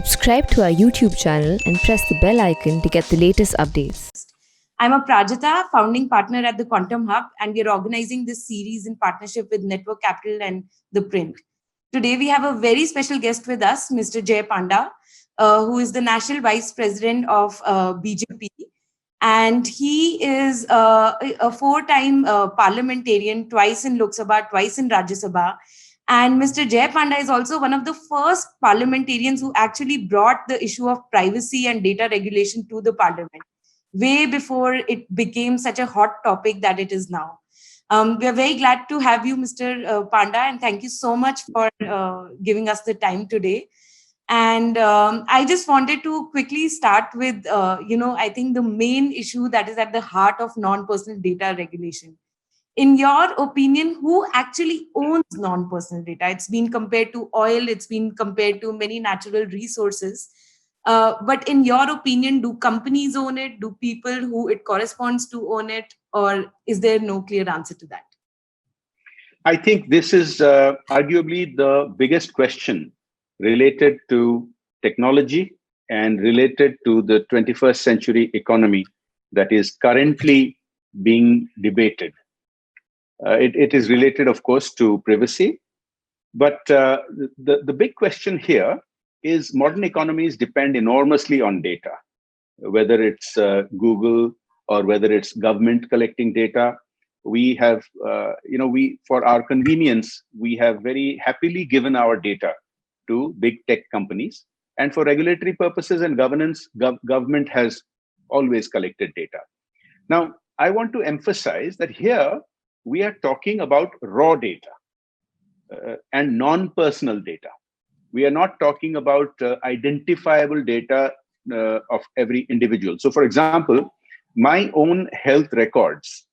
Subscribe to our YouTube channel and press the bell icon to get the latest updates. I'm a Prajata, founding partner at the Quantum Hub, and we're organizing this series in partnership with Network Capital and The Print. Today, we have a very special guest with us, Mr. Jay Panda, who is the National Vice President of BJP. And he is a four-time parliamentarian, twice in Lok Sabha, twice in Rajya Sabha. And Mr. Jay Panda is also one of the first parliamentarians who actually brought the issue of privacy and data regulation to the parliament, way before it became such a hot topic that it is now. We are very glad to have you, Mr. Panda, and thank you so much for giving us the time today. And I just wanted to quickly start with, I think the main issue that is at the heart of non-personal data regulation. In your opinion, who actually owns non-personal data? It's been compared to oil, it's been compared to many natural resources. But in your opinion, do companies own it? Do people who it corresponds to own it? Or is there no clear answer to that? I think this is arguably the biggest question related to technology and related to the 21st century economy that is currently being debated. It is related, of course, to privacy. But the big question here is modern economies depend enormously on data, whether it's Google or whether it's government collecting data. We have, for our convenience, we have very happily given our data to big tech companies. And for regulatory purposes and governance, government has always collected data. Now, I want to emphasize that here we are talking about raw data and non-personal data. We are not talking about identifiable data of every individual. So, for example, my own health records,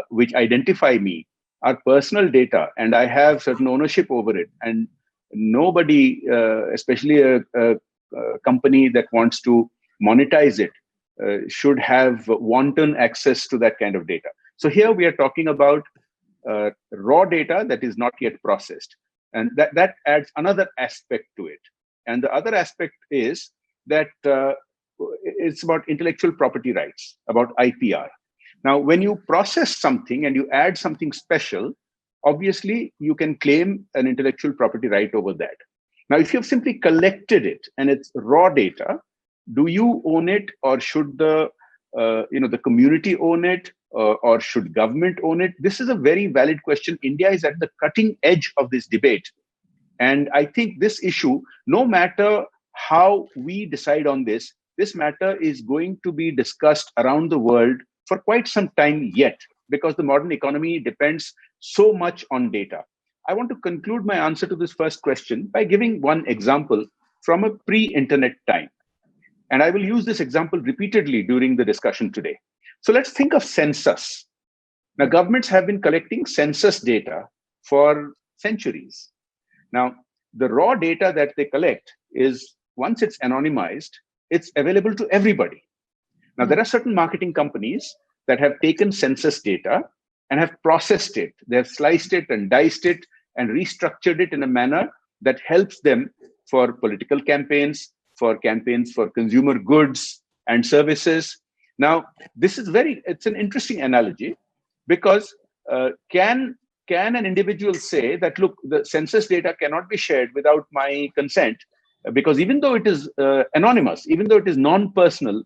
which identify me, are personal data, and I have certain ownership over it. And nobody, especially a company that wants to monetize it, should have wanton access to that kind of data. So here we are talking about raw data that is not yet processed. And that adds another aspect to it. And the other aspect is that it's about intellectual property rights, about IPR. Now, when you process something and you add something special, obviously you can claim an intellectual property right over that. Now, if you've simply collected it and it's raw data, do you own it, or should the community own it, or should government own it? This is a very valid question. India is at the cutting edge of this debate. And I think this issue, no matter how we decide on this matter is going to be discussed around the world for quite some time yet, because the modern economy depends so much on data. I want to conclude my answer to this first question by giving one example from a pre-internet time. And I will use this example repeatedly during the discussion today. So let's think of census. Now, governments have been collecting census data for centuries. Now, the raw data that they collect is, once it's anonymized, it's available to everybody. Now, there are certain marketing companies that have taken census data and have processed it. They have sliced it and diced it and restructured it in a manner that helps them for political campaigns, for campaigns for consumer goods and services. Now, this is it's an interesting analogy, because can an individual say that, look, the census data cannot be shared without my consent, because even though it is anonymous, even though it is non-personal,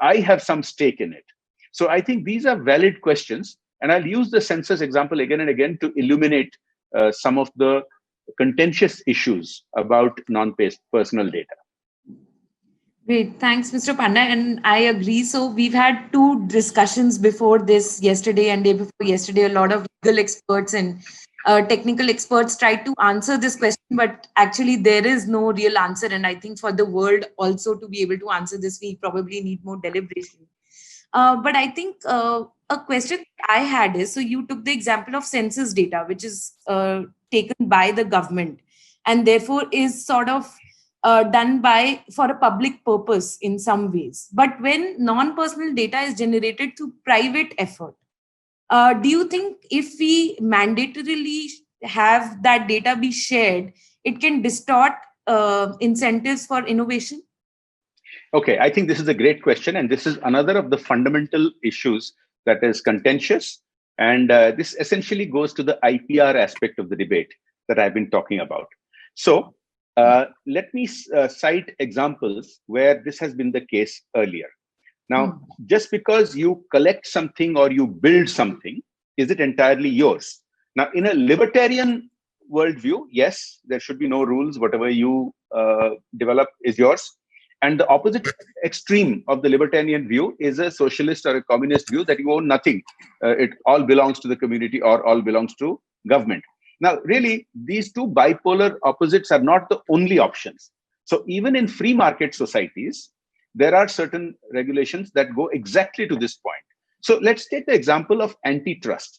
I have some stake in it. So I think these are valid questions, and I'll use the census example again and again to illuminate some of the contentious issues about non-personal data. Great. Thanks, Mr. Panda. And I agree. So we've had two discussions before this, yesterday and day before yesterday. A lot of legal experts and technical experts tried to answer this question, but actually there is no real answer. And I think for the world also to be able to answer this, we probably need more deliberation. But I think a question I had is, so you took the example of census data, which is taken by the government and therefore is sort of done for a public purpose in some ways. But when non-personal data is generated through private effort, do you think if we mandatorily have that data be shared, it can distort incentives for innovation? Okay, I think this is a great question, and this is another of the fundamental issues that is contentious. And this essentially goes to the IPR aspect of the debate that I've been talking about. So let me cite examples where this has been the case earlier. Now, just because you collect something or you build something, is it entirely yours? Now, in a libertarian worldview, yes, there should be no rules. Whatever you develop is yours. And the opposite extreme of the libertarian view is a socialist or a communist view that you own nothing. It all belongs to the community or all belongs to government. Now, really, these two bipolar opposites are not the only options. So even in free market societies, there are certain regulations that go exactly to this point. So let's take the example of antitrust.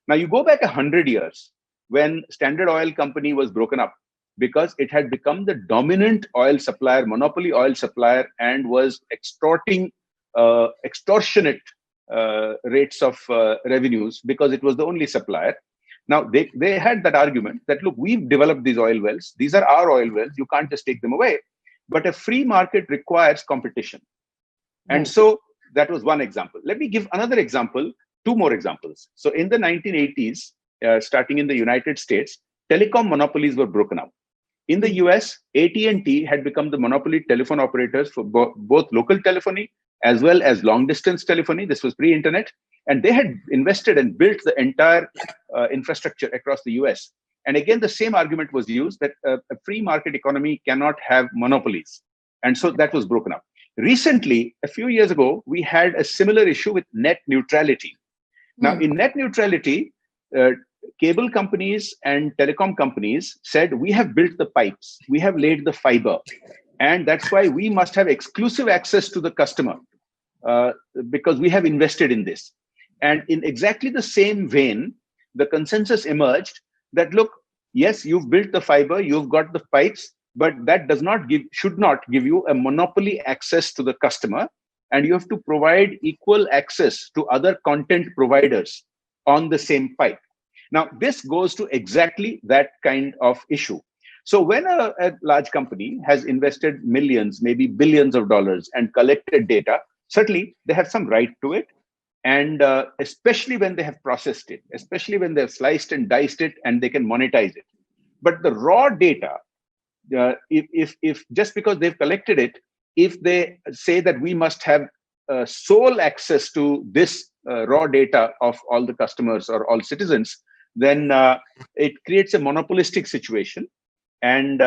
Now, you go back 100 years when Standard Oil Company was broken up because it had become the dominant oil supplier, monopoly oil supplier, and was extorting extortionate rates of revenues because it was the only supplier. Now, they had that argument that, look, we've developed these oil wells. These are our oil wells. You can't just take them away. But a free market requires competition. And so that was one example. Let me give another example, two more examples. So in the 1980s, starting in the United States, telecom monopolies were broken up. In the US, AT&T had become the monopoly telephone operators for both local telephony as well as long-distance telephony. This was pre-internet. And they had invested and built the entire infrastructure across the US. And again, the same argument was used that a free market economy cannot have monopolies. And so that was broken up. Recently, a few years ago, we had a similar issue with net neutrality. Now, in net neutrality, cable companies and telecom companies said, we have built the pipes, we have laid the fiber, and that's why we must have exclusive access to the customer because we have invested in this. And in exactly the same vein, the consensus emerged that, look, yes, you've built the fiber, you've got the pipes, but that should not give you a monopoly access to the customer. And you have to provide equal access to other content providers on the same pipe. Now, this goes to exactly that kind of issue. So when a large company has invested millions, maybe billions of dollars and collected data, certainly they have some right to it. And especially when they have processed it, especially when they've sliced and diced it and they can monetize it. But the raw data, if just because they've collected it, if they say that we must have sole access to this raw data of all the customers or all citizens, then it creates a monopolistic situation. And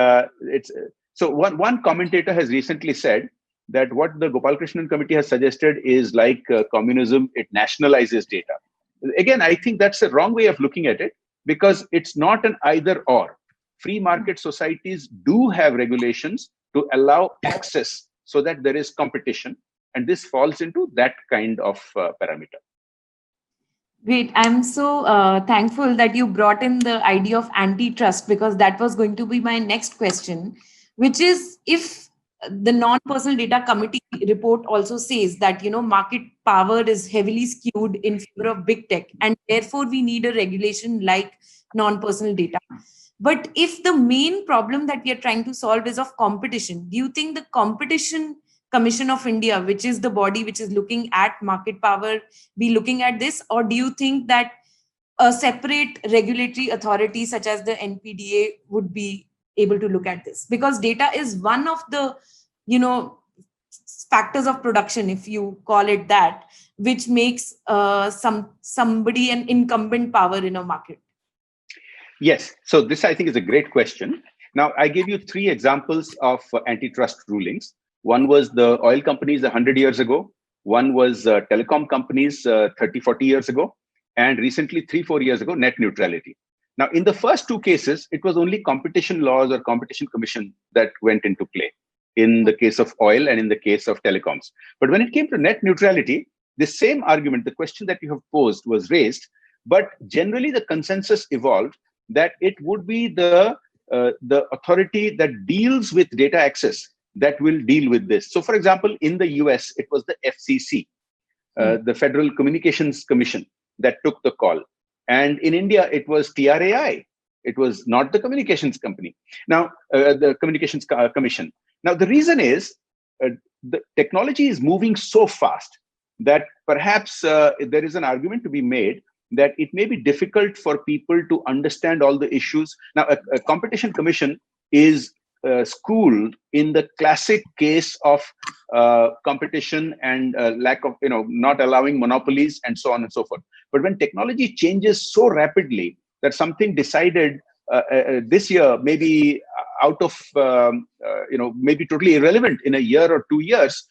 so one commentator has recently said that what the Gopalakrishnan Committee has suggested is like communism, it nationalizes data. Again, I think that's a wrong way of looking at it because it's not an either or. Free market societies do have regulations to allow access so that there is competition. And this falls into that kind of parameter. Great. I'm so thankful that you brought in the idea of antitrust because that was going to be my next question, which is if the non-personal data committee report also says that, market power is heavily skewed in favor of big tech and therefore we need a regulation like non-personal data. But if the main problem that we are trying to solve is of competition, do you think the Competition Commission of India, which is the body which is looking at market power, be looking at this? Or do you think that a separate regulatory authority such as the NPDA would be able to look at this? Because data is one of the, factors of production, if you call it that, which makes somebody an incumbent power in a market. Yes. So this, I think, is a great question. Now, I gave you three examples of antitrust rulings. One was the oil companies 100 years ago. One was telecom companies 30, 40 years ago. And recently, 3-4 years ago, net neutrality. Now, in the first two cases, it was only competition laws or competition commission that went into play in the case of oil and in the case of telecoms. But when it came to net neutrality, the same argument, the question that you have posed was raised, but generally the consensus evolved that it would be the authority that deals with data access that will deal with this. So, for example, in the US, it was the FCC, the Federal Communications Commission, that took the call. And in India, it was TRAI It was not the communications company. Now, the communications commission. Now, the reason is the technology is moving so fast that perhaps there is an argument to be made that it may be difficult for people to understand all the issues. Now, a competition commission is schooled in the classic case of competition and lack of, not allowing monopolies and so on and so forth. But when technology changes so rapidly that something decided this year may be out of, maybe totally irrelevant in a year or 2 years.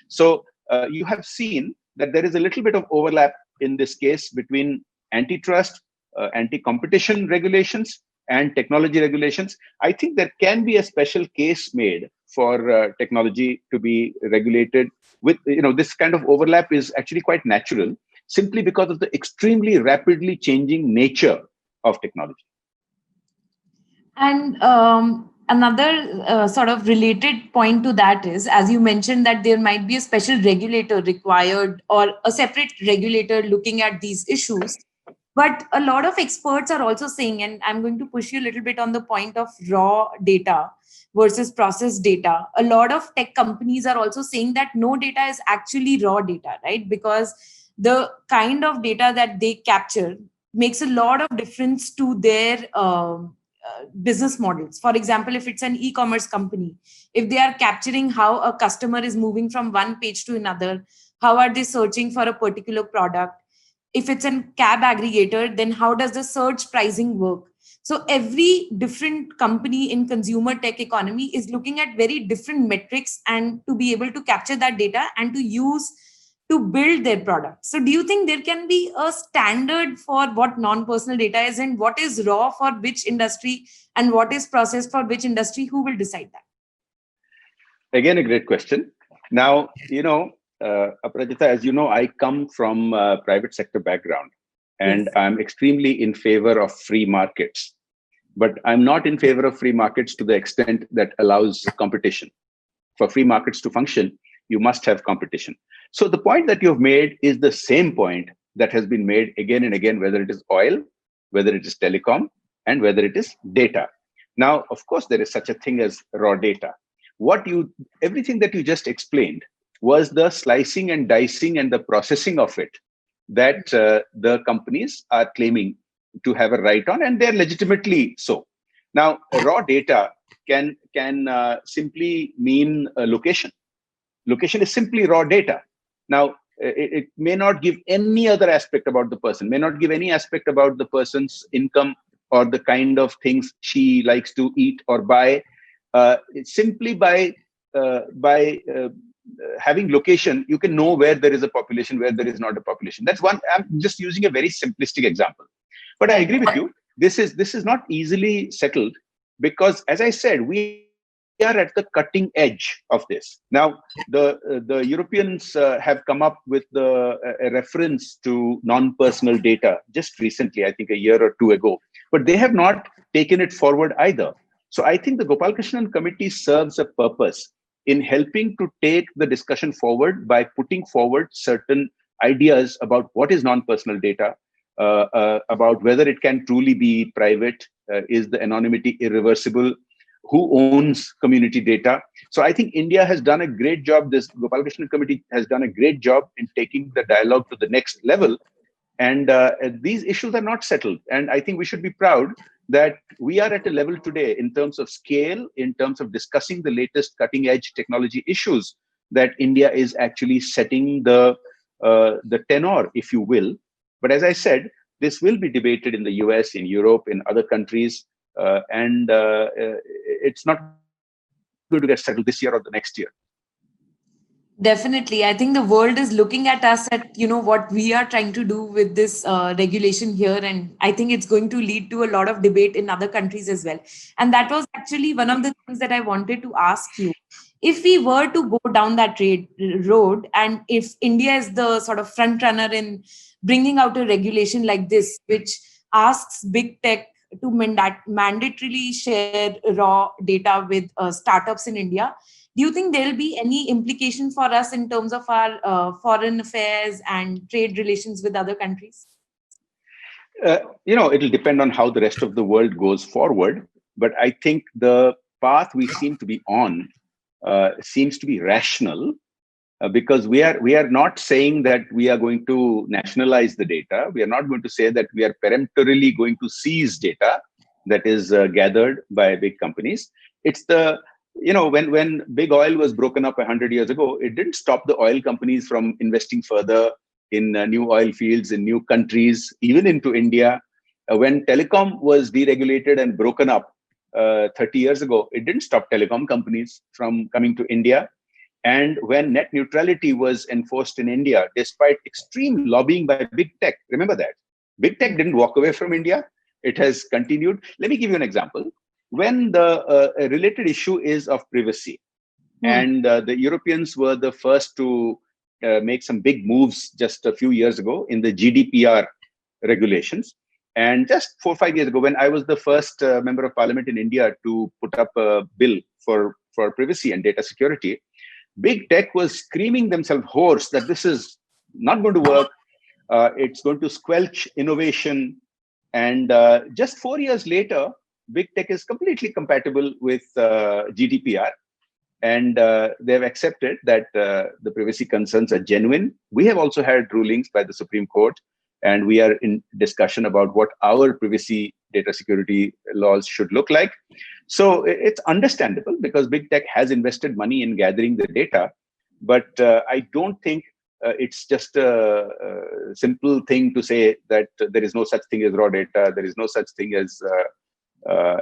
So you have seen that there is a little bit of overlap in this case between antitrust, anti-competition regulations, and technology regulations. I think there can be a special case made for technology to be regulated with, this kind of overlap is actually quite natural, simply because of the extremely rapidly changing nature of technology. And another sort of related point to that is, as you mentioned, that there might be a special regulator required or a separate regulator looking at these issues. But a lot of experts are also saying, and I'm going to push you a little bit on the point of raw data versus processed data. A lot of tech companies are also saying that no data is actually raw data, right? Because the kind of data that they capture makes a lot of difference to their business models. For example, if it's an e-commerce company, if they are capturing how a customer is moving from one page to another, how are they searching for a particular product? If it's a cab aggregator, then how does the search pricing work? So every different company in consumer tech economy is looking at very different metrics and to be able to capture that data and to use to build their product. So do you think there can be a standard for what non-personal data is and what is raw for which industry and what is processed for which industry? Who will decide that? Again, a great question. Now, Aparajita, as you know, I come from a private sector background, and Yes. I'm extremely in favor of free markets. But I'm not in favor of free markets to the extent that allows competition. For free markets to function, you must have competition. So the point that you've made is the same point that has been made again and again, whether it is oil, whether it is telecom, and whether it is data. Now, of course, there is such a thing as raw data. Everything that you just explained was the slicing and dicing and the processing of it that the companies are claiming to have a right on, and they're legitimately so. Now, raw data can simply mean a location. Location is simply raw data. Now, it may not give any other aspect about the person, may not give any aspect about the person's income or the kind of things she likes to eat or buy. Simply by having location, you can know where there is a population, where there is not a population. That's one. I'm just using a very simplistic example, but I agree with you. This is not easily settled because, as I said, we are at the cutting edge of this. Now, the Europeans have come up with a reference to non-personal data just recently, I think a year or two ago, but they have not taken it forward either. So I think the Gopalakrishnan Committee serves a purpose in helping to take the discussion forward by putting forward certain ideas about what is non-personal data, about whether it can truly be private, is the anonymity irreversible, who owns community data. So I think India has done a great job. This Gopalakrishnan Committee has done a great job in taking the dialogue to the next level. And these issues are not settled. And I think we should be proud that we are at a level today in terms of scale, in terms of discussing the latest cutting edge technology issues, that India is actually setting the tenor, if you will. But as I said, this will be debated in the US, in Europe, in other countries, and it's not going to get settled this year or the next year. Definitely. I think the world is looking at us at, what we are trying to do with this regulation here. And I think it's going to lead to a lot of debate in other countries as well. And that was actually one of the things that I wanted to ask you. If we were to go down that road, and if India is the sort of front runner in bringing out a regulation like this, which asks big tech to mandatorily share raw data with startups in India, do you think there will be any implication for us in terms of our foreign affairs and trade relations with other countries? It'll depend on how the rest of the world goes forward. But I think the path we seem to be on seems to be rational, because we are not saying that we are going to nationalize the data. We are not going to say that we are peremptorily going to seize data that is gathered by big companies. It's when big oil was broken up 100 years ago, it didn't stop the oil companies from investing further in new oil fields in new countries, even into India. When telecom was deregulated and broken up 30 years ago, it didn't stop telecom companies from coming to India. And when net neutrality was enforced in India, despite extreme lobbying by big tech, remember that big tech didn't walk away from India. It has continued. Let me give you an example. When the a related issue is of privacy, and the Europeans were the first to make some big moves just a few years ago in the GDPR regulations. And just 4 or 5 years ago, when I was the first member of parliament in India to put up a bill for privacy and data security, big tech was screaming themselves hoarse that this is not going to work. It's going to squelch innovation. And just 4 years later, big tech is completely compatible with GDPR. And they've accepted that the privacy concerns are genuine. We have also had rulings by the Supreme Court, and we are in discussion about what our privacy data security laws should look like. So it's understandable because big tech has invested money in gathering the data, but I don't think it's just a simple thing to say that there is no such thing as raw data, there is no such thing as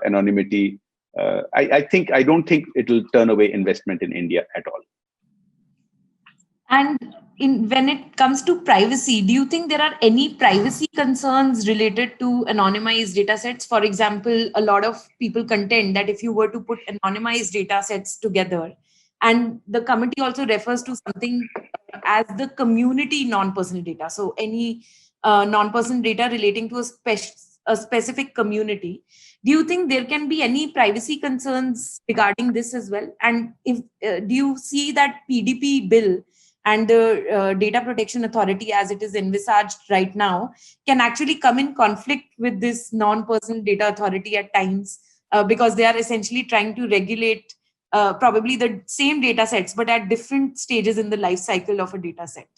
anonymity. I don't think it will turn away investment in India at all. And when it comes to privacy, do you think there are any privacy concerns related to anonymized data sets? For example, a lot of people contend that if you were to put anonymized data sets together, and the committee also refers to something as the community non-personal data. So any non-personal data relating to a specific community. Do you think there can be any privacy concerns regarding this as well? And if do you see that PDP bill and the Data Protection Authority, as it is envisaged right now, can actually come in conflict with this non-personal data authority at times, because they are essentially trying to regulate probably the same data sets, but at different stages in the life cycle of a data set?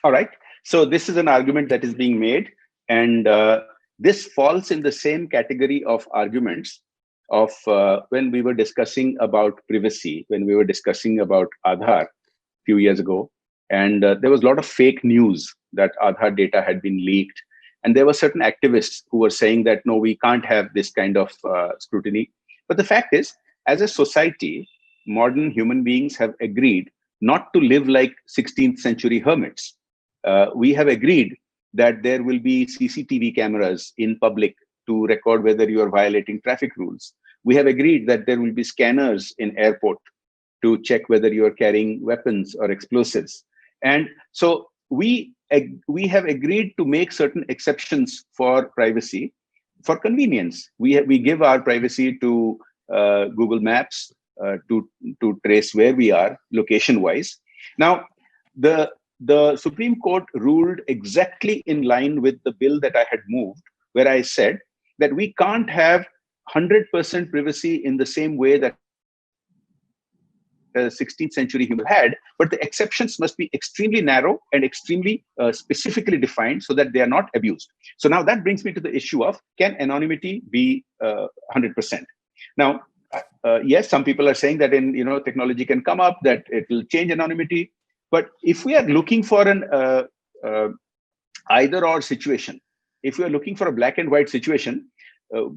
All right. So this is an argument that is being made, and this falls in the same category of arguments of when we were discussing about privacy, when we were discussing about Aadhaar few years ago, and there was a lot of fake news that Aadhaar data had been leaked, and there were certain activists who were saying that no, we can't have this kind of scrutiny. But the fact is, as a society, modern human beings have agreed not to live like 16th century hermits. We have agreed that there will be CCTV cameras in public to record whether you are violating traffic rules. We have agreed that there will be scanners in airport to check whether you are carrying weapons or explosives. And so we have agreed to make certain exceptions for privacy, for convenience. We give our privacy to Google Maps to trace where we are location-wise. Now, the Supreme Court ruled exactly in line with the bill that I had moved, where I said that we can't have 100% privacy in the same way that 16th century human had, but the exceptions must be extremely narrow and extremely specifically defined so that they are not abused. So now that brings me to the issue of, can anonymity be 100%? Now, yes, some people are saying that in technology can come up that it will change anonymity, but if we are looking for an either or situation, if we are looking for a black and white situation,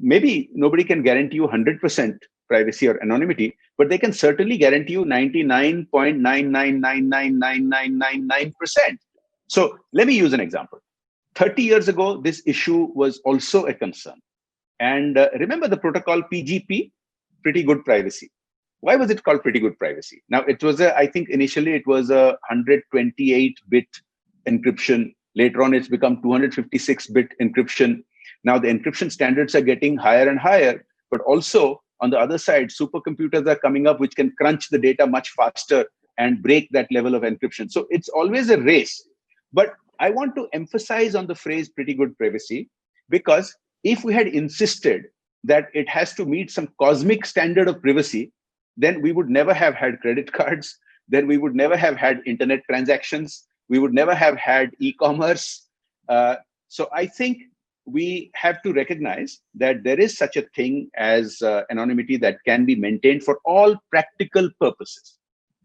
maybe nobody can guarantee you 100% privacy or anonymity, but they can certainly guarantee you 99.9999999%. So let me use an example. 30 years ago, this issue was also a concern. And remember the protocol PGP, pretty good privacy. Why was it called pretty good privacy? Now, it was I think initially it was a 128-bit encryption. Later on, it's become 256-bit encryption. Now, the encryption standards are getting higher and higher, but also on the other side, supercomputers are coming up which can crunch the data much faster and break that level of encryption. So it's always a race. But I want to emphasize on the phrase pretty good privacy, Because if we had insisted that it has to meet some cosmic standard of privacy, then we would never have had credit cards, then we would never have had internet transactions, we would never have had e-commerce. So I think we have to recognize that there is such a thing as anonymity that can be maintained for all practical purposes.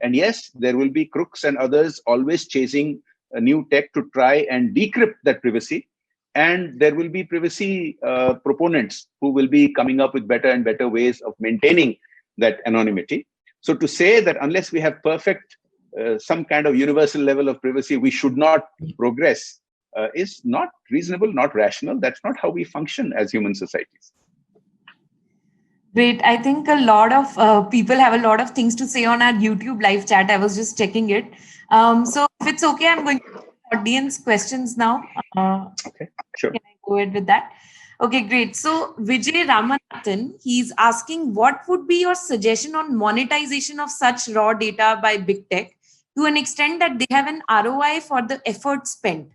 And yes, there will be crooks and others always chasing a new tech to try and decrypt that privacy. And there will be privacy proponents who will be coming up with better and better ways of maintaining that anonymity. So to say that unless we have perfect, some kind of universal level of privacy, we should not progress is not reasonable, not rational. That's not how we function as human societies. Great. I think a lot of people have a lot of things to say on our YouTube live chat. I was just checking it. So if it's okay, I'm going to audience questions now. Okay, sure. Can I go ahead with that? Okay, great. So Vijay Ramanathan, he's asking, what would be your suggestion on monetization of such raw data by big tech to an extent that they have an ROI for the effort spent?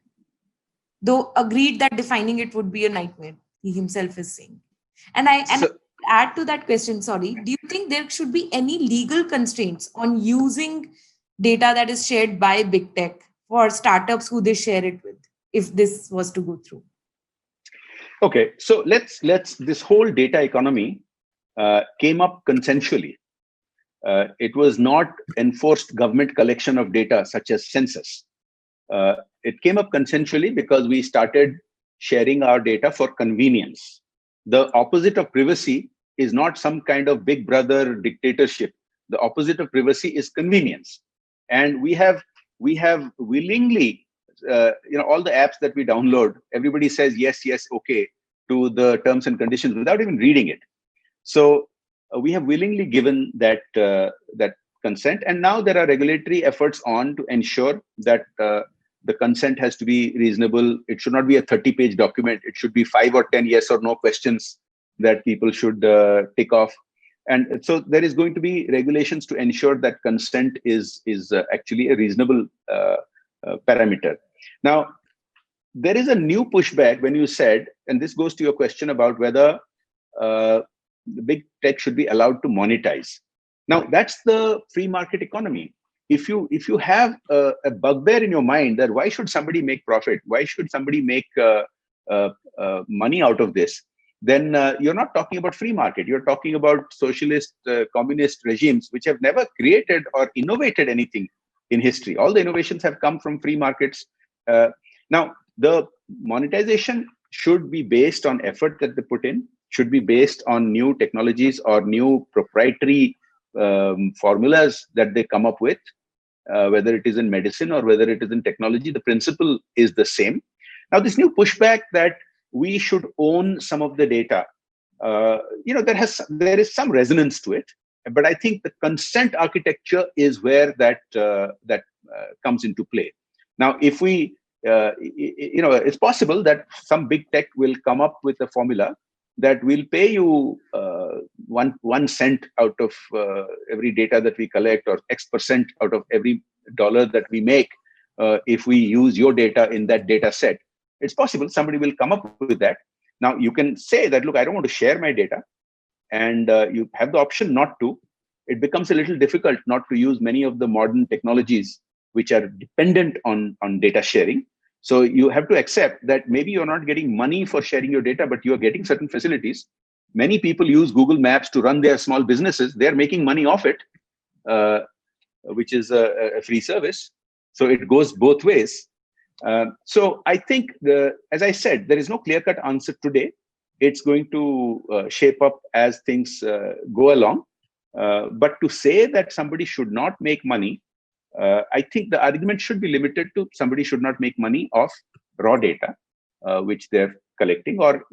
Though agreed that defining it would be a nightmare, he himself is saying. And add to that question, sorry, do you think there should be any legal constraints on using data that is shared by big tech for startups who they share it with, if this was to go through? Okay, so let's this whole data economy came up consensually. It was not enforced government collection of data such as census. It came up consensually because we started sharing our data for convenience. The opposite of privacy is not some kind of big brother dictatorship. The opposite of privacy is convenience. And we have willingly, all the apps that we download, everybody says yes, okay to the terms and conditions without even reading it. So we have willingly given that consent, and now there are regulatory efforts on to ensure that the consent has to be reasonable. It should not be a 30-page document. It should be 5 or 10 yes or no questions that people should tick off. And so there is going to be regulations to ensure that consent is actually a reasonable parameter. Now, there is a new pushback when you said, and this goes to your question about whether the big tech should be allowed to monetize. Now, that's the free market economy. If you have a bugbear in your mind that why should somebody make profit, why should somebody make money out of this, then you're not talking about free market. You're talking about socialist, communist regimes, which have never created or innovated anything in history. All the innovations have come from free markets. Now, the monetization should be based on effort that they put in, should be based on new technologies or new proprietary formulas that they come up with, whether it is in medicine or whether it is in technology. The principle is the same. Now, this new pushback that we should own some of the data, there is some resonance to it, but I think the consent architecture is where that comes into play. Now, if we, it's possible that some big tech will come up with a formula that will pay you 1 cent out of every data that we collect, or X% out of every dollar that we make if we use your data in that data set. It's possible somebody will come up with that. Now, you can say that, look, I don't want to share my data, and you have the option not to. It becomes a little difficult not to use many of the modern technologies which are dependent on data sharing. So you have to accept that maybe you're not getting money for sharing your data, but you're getting certain facilities. Many people use Google Maps to run their small businesses. They're making money off it, which is a free service. So it goes both ways. So I think, as I said, there is no clear-cut answer today. It's going to shape up as things go along. But to say that somebody should not make money, I think the argument should be limited to somebody should not make money off raw data, which they're collecting, or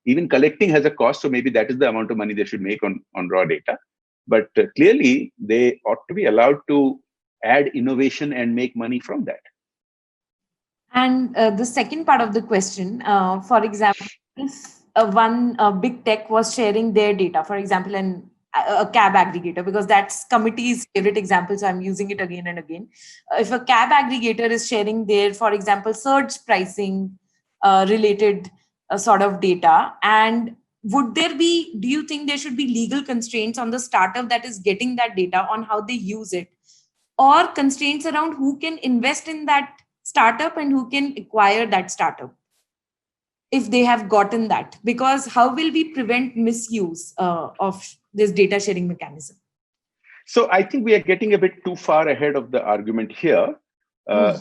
even collecting has a cost. So maybe that is the amount of money they should make on raw data. But clearly, they ought to be allowed to add innovation and make money from that. And the second part of the question, for example, if one big tech was sharing their data, for example, a cab aggregator, because that's committee's favorite example, so I'm using it again and again. If a cab aggregator is sharing their, for example, surge pricing related sort of data? And do you think there should be legal constraints on the startup that is getting that data on how they use it, or constraints around who can invest in that startup and who can acquire that startup if they have gotten that? Because how will we prevent misuse of this data sharing mechanism? So I think we are getting a bit too far ahead of the argument here,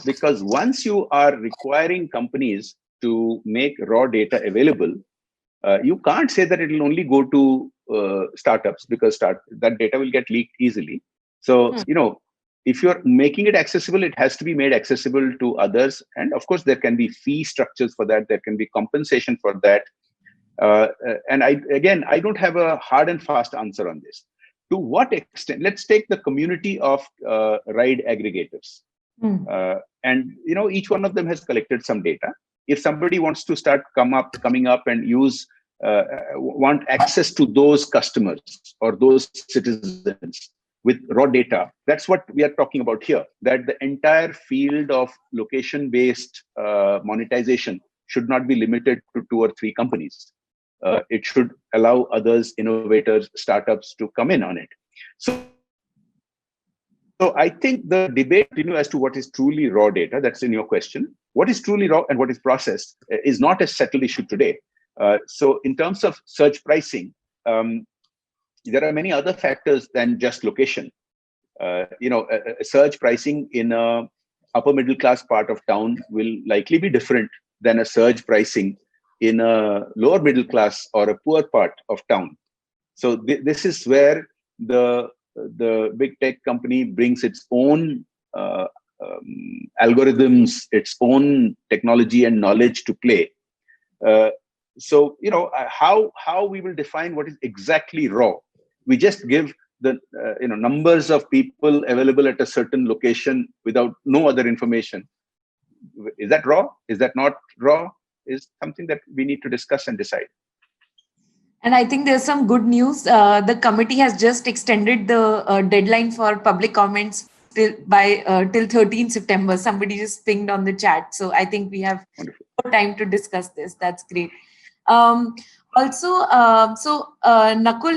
because once you are requiring companies to make raw data available, you can't say that it will only go to startups, because that data will get leaked easily. So, if you're making it accessible, it has to be made accessible to others. And of course, there can be fee structures for that. There can be compensation for that. And I don't have a hard and fast answer on this. To what extent? Let's take the community of ride aggregators. And each one of them has collected some data. If somebody wants to start coming up and want access to those customers or those citizens with raw data, that's what we are talking about here. That the entire field of location-based monetization should not be limited to 2 or 3 companies. It should allow others, innovators, startups to come in on it. So I think the debate continues as to what is truly raw data. That's in your question. What is truly raw and what is processed is not a settled issue today. So in terms of search pricing, there are many other factors than just location. Search pricing in a upper middle class part of town will likely be different than a search pricing in a lower middle class or a poor part of town. So this is where the big tech company brings its own algorithms, its own technology and knowledge to play. So how we will define what is exactly raw? We just give the numbers of people available at a certain location without no other information. Is that raw? Is that not raw? Is something that we need to discuss and decide. And I think there's some good news. The committee has just extended the deadline for public comments till 13 September. Somebody just pinged on the chat. So I think we have more time to discuss this. That's great. Nakul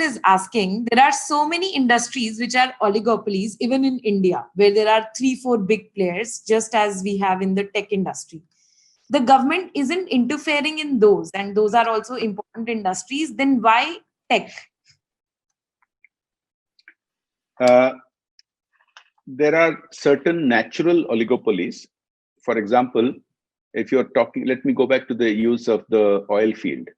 is asking, there are so many industries which are oligopolies, even in India, where there are 3-4 big players, just as we have in the tech industry. The government isn't interfering in those, and those are also important industries. Then why tech? There are certain natural oligopolies. For example, if you're talking, let me go back to the use of the oil field.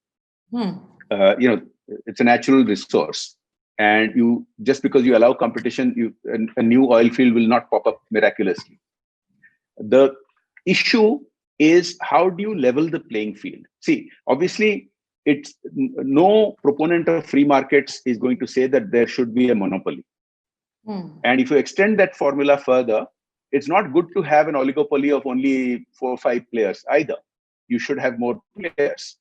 It's a natural resource, and just because you allow competition, a new oil field will not pop up miraculously. The issue is, how do you level the playing field? See, obviously, it's no proponent of free markets is going to say that there should be a monopoly. And if you extend that formula further, it's not good to have an oligopoly of only 4 or 5 players either. You should have more players.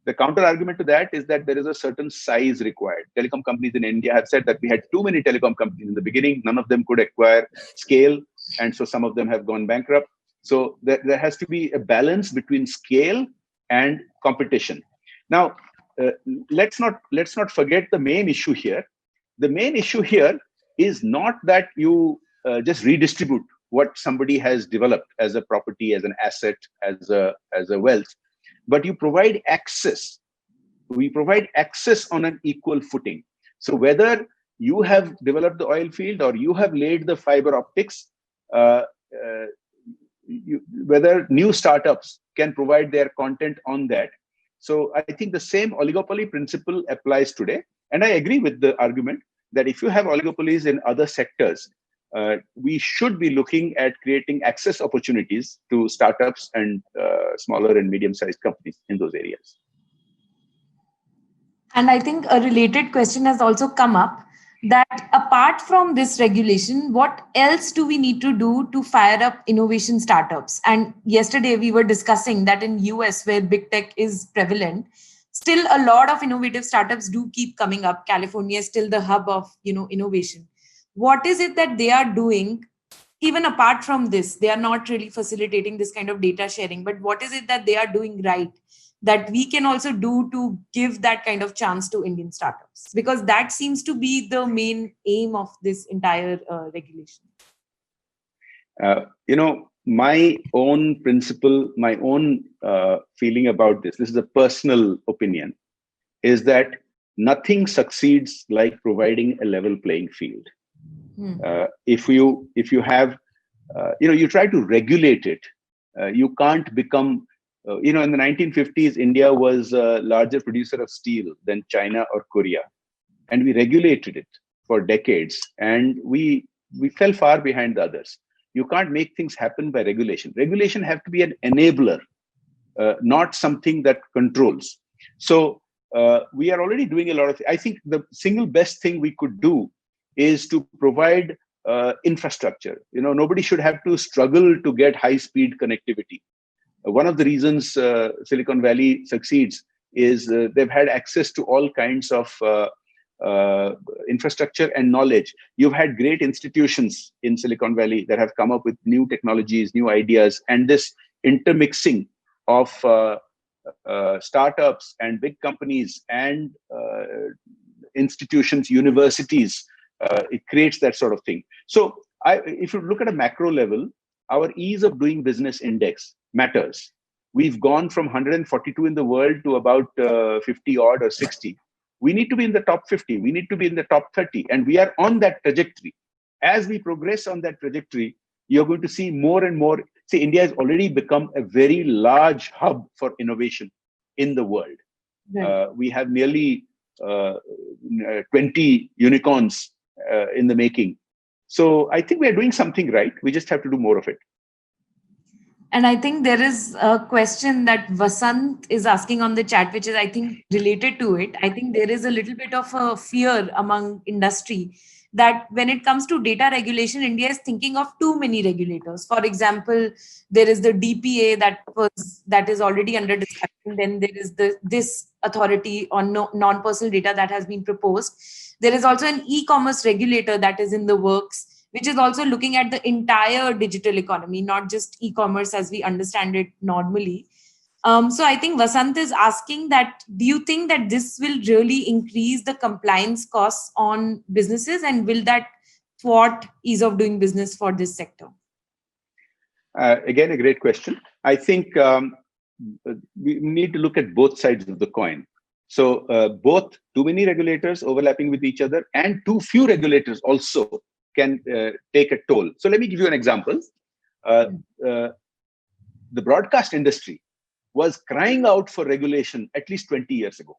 The counter argument to that is that there is a certain size required. Telecom companies in India have said that we had too many telecom companies in the beginning. None of them could acquire scale. And so some of them have gone bankrupt. So there has to be a balance between scale and competition. Now, let's not forget the main issue here. The main issue here is not that you just redistribute what somebody has developed as a property, as an asset, as a wealth, but you provide access. We provide access on an equal footing. So whether you have developed the oil field or you have laid the fiber optics, whether new startups can provide their content on that. So I think the same oligopoly principle applies today. And I agree with the argument that if you have oligopolies in other sectors, we should be looking at creating access opportunities to startups and smaller and medium-sized companies in those areas. And I think a related question has also come up, that apart from this regulation, what else do we need to do to fire up innovation startups? And yesterday we were discussing that in US, where big tech is prevalent, still a lot of innovative startups do keep coming up. California is still the hub of innovation. What is it that they are doing, even apart from this? They are not really facilitating this kind of data sharing, but what is it that they are doing right, that we can also do to give that kind of chance to Indian startups? Because that seems to be the main aim of this entire regulation. My own principle, my own feeling about this is a personal opinion, is that nothing succeeds like providing a level playing field. If you have, you try to regulate it, you can't become, in the 1950s, India was a larger producer of steel than China or Korea. And we regulated it for decades, and we fell far behind the others. You can't make things happen by regulation. Regulation have to be an enabler, not something that controls. So we are already doing a lot of, I think the single best thing we could do is to provide infrastructure. Nobody should have to struggle to get high-speed connectivity. One of the reasons Silicon Valley succeeds is they've had access to all kinds of infrastructure and knowledge. You've had great institutions in Silicon Valley that have come up with new technologies, new ideas, and this intermixing of startups and big companies and institutions, universities, it creates that sort of thing. So if you look at a macro level, our ease of doing business index matters. We've gone from 142 in the world to about 50 odd or 60. We need to be in the top 50. We need to be in the top 30. And we are on that trajectory. As we progress on that trajectory, you're going to see more and more. See, India has already become a very large hub for innovation in the world. Right. We have nearly 20 unicorns in the making. So I think we are doing something right. We just have to do more of it. And I think there is a question that Vasant is asking on the chat, which is, I think, related to it. I think there is a little bit of a fear among industry that when it comes to data regulation, India is thinking of too many regulators. For example, there is the DPA that is already under discussion. Then there is this authority on non-personal data that has been proposed. There is also an e-commerce regulator that is in the works, which is also looking at the entire digital economy, not just e-commerce as we understand it normally. So I think Vasant is asking that, do you think that this will really increase the compliance costs on businesses, and will that thwart ease of doing business for this sector? Again, a great question. I think we need to look at both sides of the coin. So both too many regulators overlapping with each other and too few regulators also can take a toll. So let me give you an example. The broadcast industry was crying out for regulation at least 20 years ago,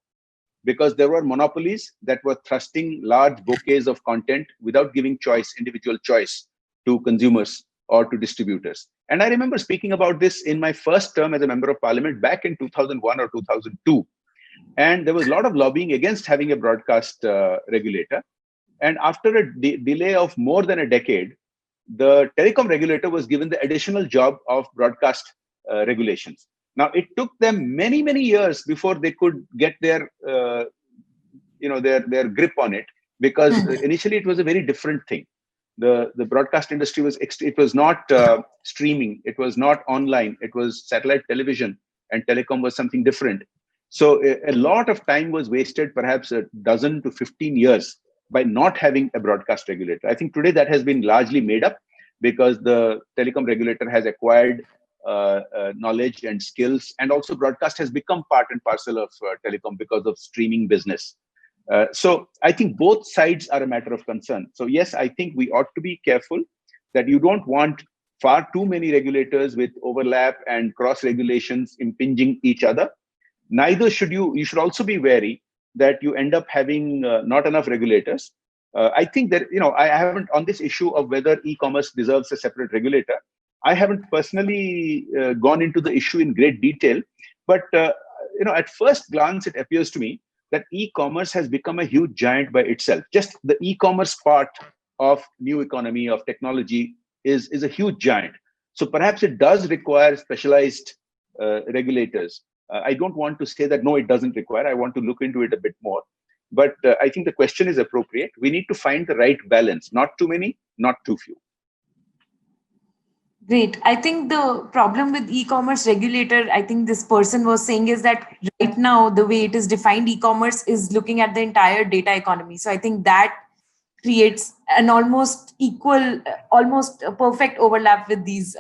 because there were monopolies that were thrusting large bouquets of content without giving individual choice to consumers or to distributors. And I remember speaking about this in my first term as a member of parliament back in 2001 or 2002. And there was a lot of lobbying against having a broadcast regulator. And after a delay of more than a decade, the telecom regulator was given the additional job of broadcast regulations. Now, it took them many, many years before they could get their grip on it, because initially it was a very different thing. The broadcast industry was not streaming, it was not online, it was satellite television, and telecom was something different. So a lot of time was wasted, perhaps a dozen to 15 years, by not having a broadcast regulator. I think today that has been largely made up, because the telecom regulator has acquired knowledge and skills, and also broadcast has become part and parcel of telecom because of streaming business. So I think both sides are a matter of concern. So yes, I think we ought to be careful that you don't want far too many regulators with overlap and cross regulations impinging each other. Neither should you should also be wary that you end up having not enough regulators. I think that, I haven't, on this issue of whether e-commerce deserves a separate regulator, I haven't personally gone into the issue in great detail. But, at first glance, it appears to me that e-commerce has become a huge giant by itself. Just the e-commerce part of new economy, of technology, is a huge giant. So perhaps it does require specialized regulators. I don't want to say that, no, it doesn't require. I want to look into it a bit more. But I think the question is appropriate. We need to find the right balance. Not too many, not too few. Great. I think the problem with e-commerce regulator, I think this person was saying, is that right now the way it is defined, e-commerce is looking at the entire data economy. So I think that creates an almost equal, almost a perfect overlap with these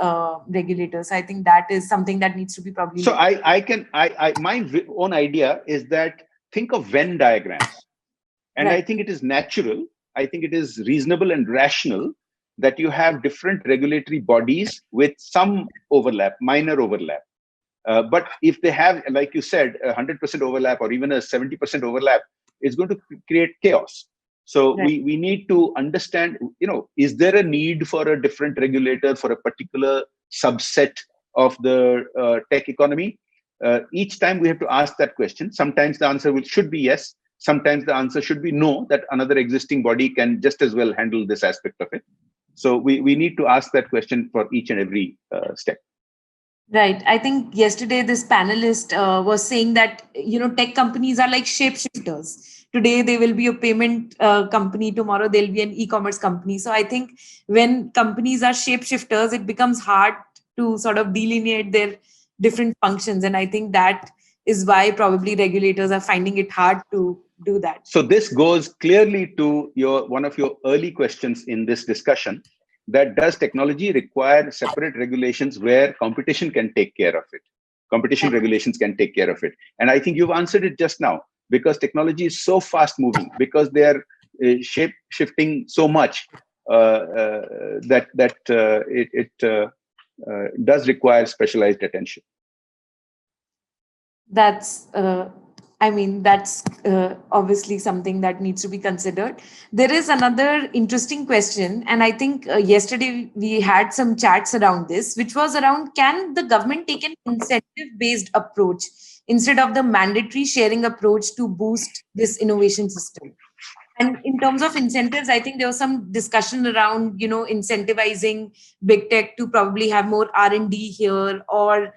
regulators. I think that is something that needs to be probably So looked. my own idea is that think of Venn diagrams. And I Right. think it is natural, I think it is reasonable and rational that you have different regulatory bodies with some overlap, minor overlap. But if they have, like you said, 100% overlap or even a 70% overlap, it's going to create chaos. So Right. we need to understand, is there a need for a different regulator for a particular subset of the tech economy? Each time we have to ask that question. Sometimes the answer should be yes. Sometimes the answer should be no, that another existing body can just as well handle this aspect of it. So we need to ask that question for each and every step. Right. I think yesterday this panelist was saying that tech companies are like shapeshifters. Today they will be a payment company. Tomorrow they'll be an e-commerce company. So I think when companies are shapeshifters, it becomes hard to sort of delineate their different functions. And I think that is why probably regulators are finding it hard to do that. So this goes clearly to one of your early questions in this discussion, that does technology require separate regulations where competition can take care of it? Competition regulations can take care of it. And I think you've answered it just now, because technology is so fast moving, because they are shape shifting so much that it does require specialized attention. That's that's obviously something that needs to be considered. There is another interesting question, and I think yesterday we had some chats around this, which was around, can the government take an incentive based approach instead of the mandatory sharing approach to boost this innovation system? And in terms of incentives, I think there was some discussion around, incentivizing big tech to probably have more R&D here, or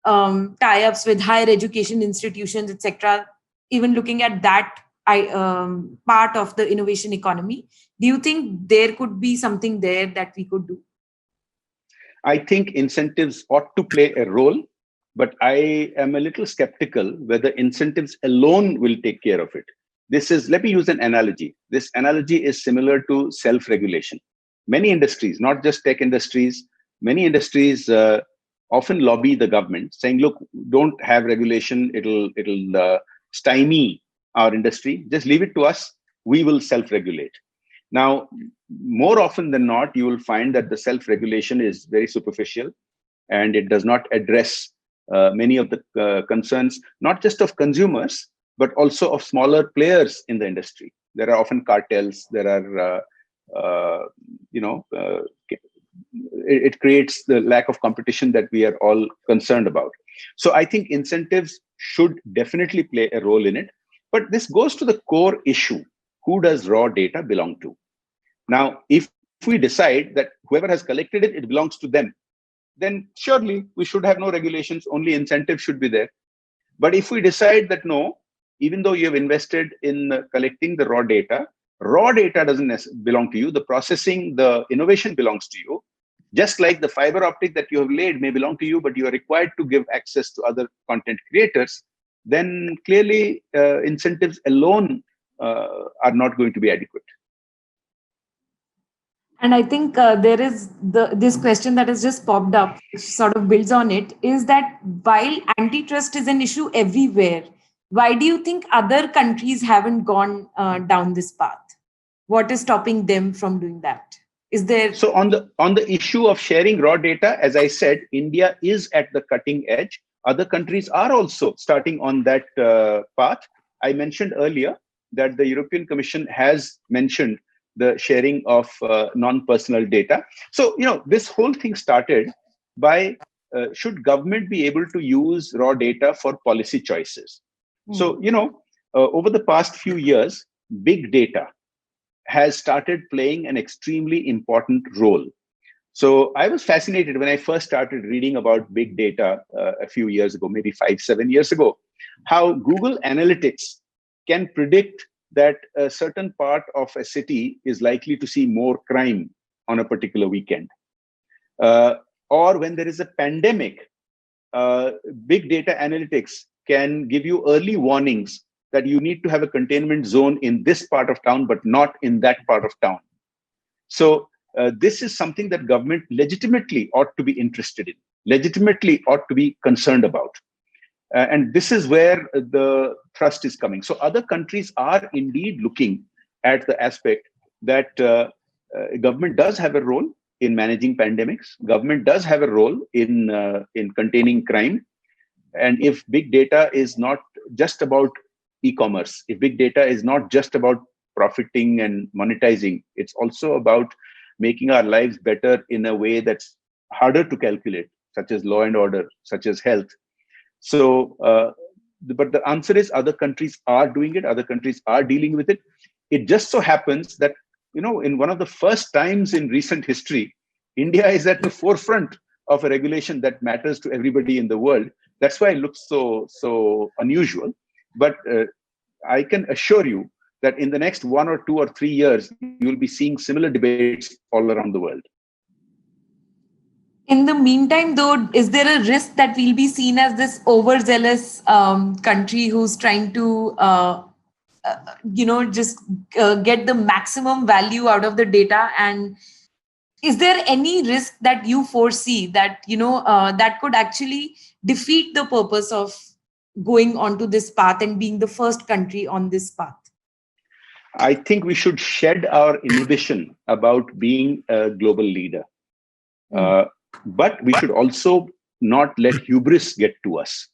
tie-ups with higher education institutions, etc. Even looking at that part of the innovation economy, do you think there could be something there that we could do? I think incentives ought to play a role, but I am a little skeptical whether incentives alone will take care of it. Let me use an analogy. This analogy is similar to self-regulation. Many industries, not just tech industries, many industries often lobby the government, saying, look, don't have regulation, it'll stymie our industry. Just leave it to us, we will self-regulate. Now, more often than not, you will find that the self-regulation is very superficial, and it does not address many of the concerns, not just of consumers, but also of smaller players in the industry. There are often cartels. There are, it creates the lack of competition that we are all concerned about. So I think incentives should definitely play a role in it. But this goes to the core issue: who does raw data belong to? Now, if we decide that whoever has collected it, it belongs to them, then surely we should have no regulations, only incentives should be there. But if we decide that no, even though you have invested in collecting the raw data doesn't belong to you, the processing, the innovation belongs to you. Just like the fiber optic that you have laid may belong to you, but you are required to give access to other content creators, then clearly incentives alone are not going to be adequate. And I think there is this question that has just popped up, which sort of builds on it, is that while antitrust is an issue everywhere, why do you think other countries haven't gone down this path? What is stopping them from doing that? Is there? So on the issue of sharing raw data, as I said, India is at the cutting edge. Other countries are also starting on that path. I mentioned earlier that the European Commission has mentioned the sharing of non-personal data. So, this whole thing started by should government be able to use raw data for policy choices? So, over the past few years, big data has started playing an extremely important role. So I was fascinated when I first started reading about big data a few years ago, maybe 5-7 years ago, how Google Analytics can predict that a certain part of a city is likely to see more crime on a particular weekend. or when there is a pandemic, big data analytics can give you early warnings that you need to have a containment zone in this part of town, but not in that part of town. So this is something that government legitimately ought to be interested in, legitimately ought to be concerned about. And this is where the thrust is coming. So other countries are indeed looking at the aspect that government does have a role in managing pandemics. Government does have a role in containing crime. And if big data is not just about e-commerce, if big data is not just about profiting and monetizing, it's also about making our lives better in a way that's harder to calculate, such as law and order, such as health. So, but the answer is other countries are doing it. Other countries are dealing with it. It just so happens that, in one of the first times in recent history, India is at the forefront of a regulation that matters to everybody in the world. That's why it looks so unusual. But I can assure you that in the next 1 or 2 or 3 years, you will be seeing similar debates all around the world. In the meantime, though, is there a risk that we'll be seen as this overzealous country who's trying to, just get the maximum value out of the data? And is there any risk that you foresee that, that could actually defeat the purpose of going onto this path and being the first country on this path? I think we should shed our inhibition about being a global leader. But we should also not let hubris get to us.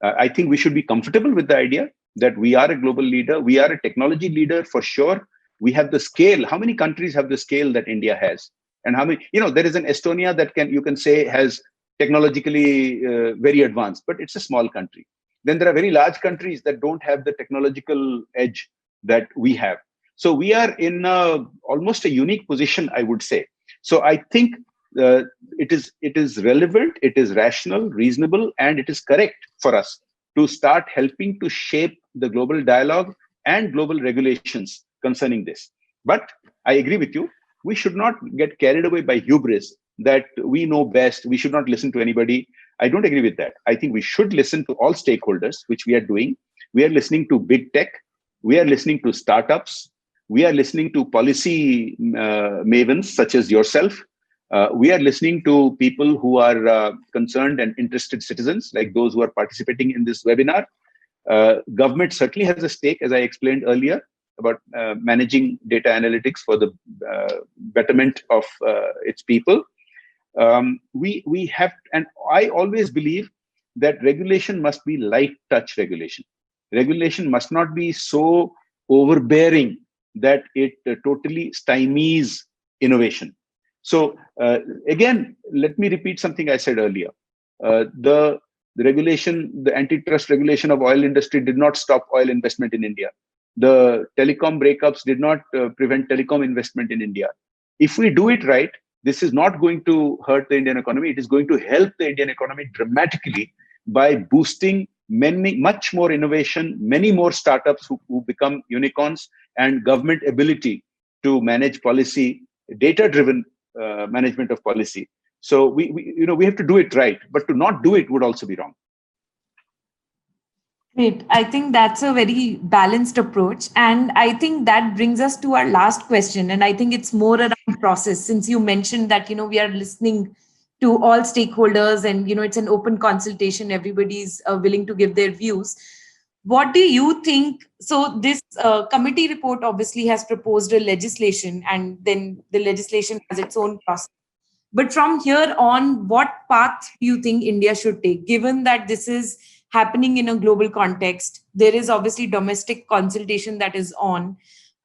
I think we should be comfortable with the idea that we are a global leader. We are a technology leader for sure. We have the scale. How many countries have the scale that India has? And how many, there is an Estonia that you can say has technologically very advanced, but it's a small country. Then there are very large countries that don't have the technological edge that we have. So we are in almost a unique position, I would say. So I think it is relevant, it is rational, reasonable, and it is correct for us to start helping to shape the global dialogue and global regulations concerning this. But I agree with you. We should not get carried away by hubris that we know best. We should not listen to anybody. I don't agree with that. I think we should listen to all stakeholders, which we are doing. We are listening to big tech. We are listening to startups. We are listening to policy mavens such as yourself. We are listening to people who are concerned and interested citizens, like those who are participating in this webinar. Government certainly has a stake, as I explained earlier, about managing data analytics for the betterment of its people. We have, and I always believe that regulation must be light touch regulation. Regulation must not be so overbearing that it totally stymies innovation. So again, let me repeat something I said earlier. The regulation, the antitrust regulation of oil industry did not stop oil investment in India. The telecom breakups did not prevent telecom investment in India. If we do it right, this is not going to hurt the Indian economy. It is going to help the Indian economy dramatically by boosting much more innovation, many more startups who become unicorns, and government ability to manage policy, data-driven management of policy. So we have to do it right, but to not do it would also be wrong. Great. I think that's a very balanced approach. And I think that brings us to our last question. And I think it's more around process, since you mentioned that, we are listening to all stakeholders and, it's an open consultation. Everybody's willing to give their views. What do you think? So this committee report obviously has proposed a legislation, and then the legislation has its own process. But from here on, what path do you think India should take, given that this is happening in a global context? There is obviously domestic consultation that is on,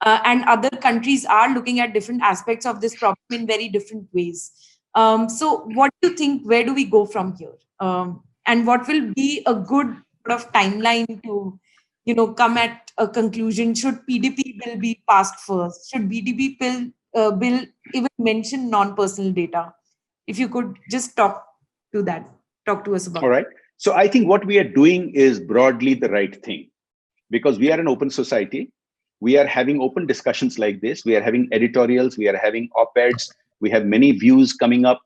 and other countries are looking at different aspects of this problem in very different ways. So what do you think? Where do we go from here? And what will be a good sort of timeline to, come at a conclusion? Should PDP bill be passed first? Should BDP bill even mention non-personal data? If you could just talk to us about. All right. So I think what we are doing is broadly the right thing, because we are an open society. We are having open discussions like this. We are having editorials. We are having op-eds. We have many views coming up.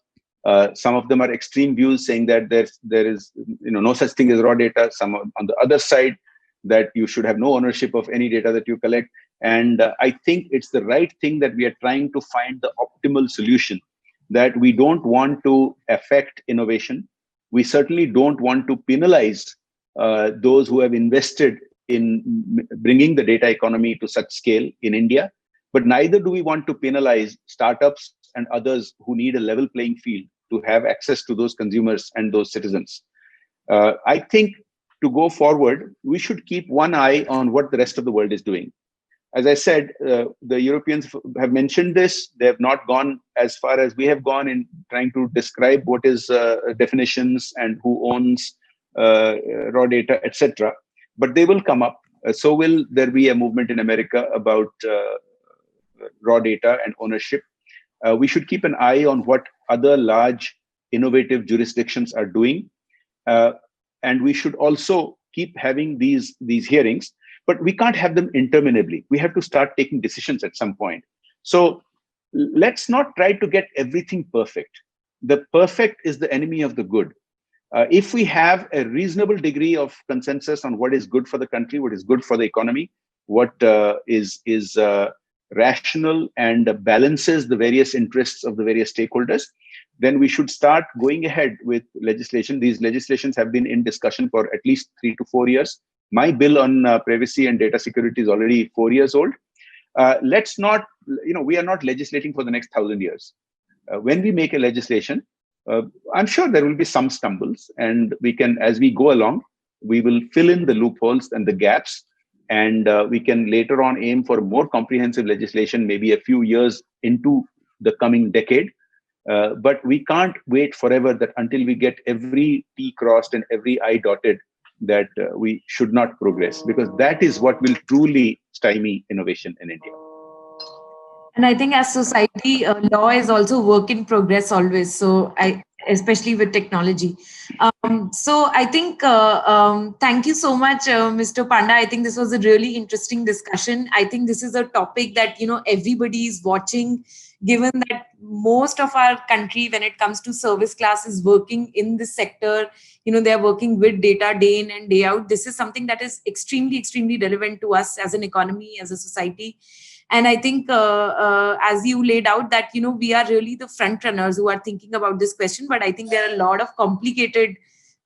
Some of them are extreme views saying that there is no such thing as raw data. Some on the other side that you should have no ownership of any data that you collect. And I think it's the right thing that we are trying to find the optimal solution, that we don't want to affect innovation. We certainly don't want to penalize those who have invested in bringing the data economy to such scale in India, but neither do we want to penalize startups and others who need a level playing field to have access to those consumers and those citizens. I think to go forward, we should keep one eye on what the rest of the world is doing. As I said, the Europeans have mentioned this. They have not gone as far as we have gone in trying to describe what is definitions and who owns raw data, etc. But they will come up. So will there be a movement in America about raw data and ownership. We should keep an eye on what other large innovative jurisdictions are doing. And we should also keep having these hearings, but we can't have them interminably. We have to start taking decisions at some point. So let's not try to get everything perfect. The perfect is the enemy of the good. If we have a reasonable degree of consensus on what is good for the country, what is good for the economy, what is rational and balances the various interests of the various stakeholders, then we should start going ahead with legislation. These legislations have been in discussion for at least 3 to 4 years. My bill on privacy and data security is already 4 years old. Let's not, we are not legislating for the next 1,000 years. When we make a legislation, I'm sure there will be some stumbles, and we can, as we go along, we will fill in the loopholes and the gaps, and we can later on aim for more comprehensive legislation, maybe a few years into the coming decade. But we can't wait forever that until we get every T crossed and every I dotted, that we should not progress, because that is what will truly stymie innovation in India. And I think as society, law is also work in progress always. So especially with technology. So I think, thank you so much, Mr. Panda. I think this was a really interesting discussion. I think this is a topic that, everybody is watching, given that most of our country, when it comes to service class, is working in this sector. They're working with data day in and day out. This is something that is extremely, extremely relevant to us as an economy, as a society. And I think, as you laid out, that, we are really the front runners who are thinking about this question. But I think there are a lot of complicated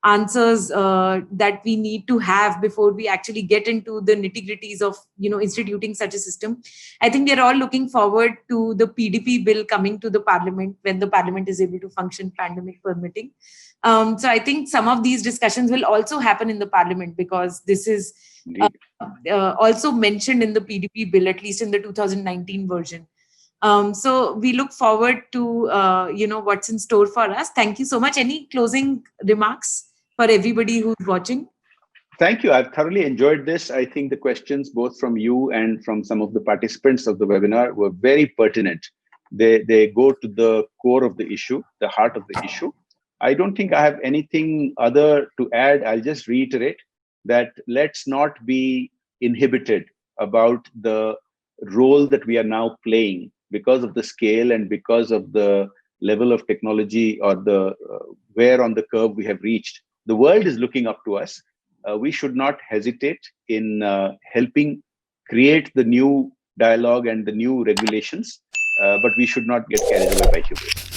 answers that we need to have before we actually get into the nitty-gritties of, instituting such a system. I think we're all looking forward to the PDP bill coming to the parliament when the parliament is able to function, pandemic permitting. So I think some of these discussions will also happen in the parliament, because this is also mentioned in the PDP bill, at least in the 2019 version. So we look forward to, what's in store for us. Thank you so much. Any closing remarks for everybody who's watching? Thank you. I've thoroughly enjoyed this. I think the questions, both from you and from some of the participants of the webinar, were very pertinent. They go to the core of the issue, the heart of the issue. I don't think I have anything other to add. I'll just reiterate that let's not be inhibited about the role that we are now playing because of the scale and because of the level of technology, or the where on the curve we have reached. The world is looking up to us. We should not hesitate in helping create the new dialogue and the new regulations, but we should not get carried away by hubris.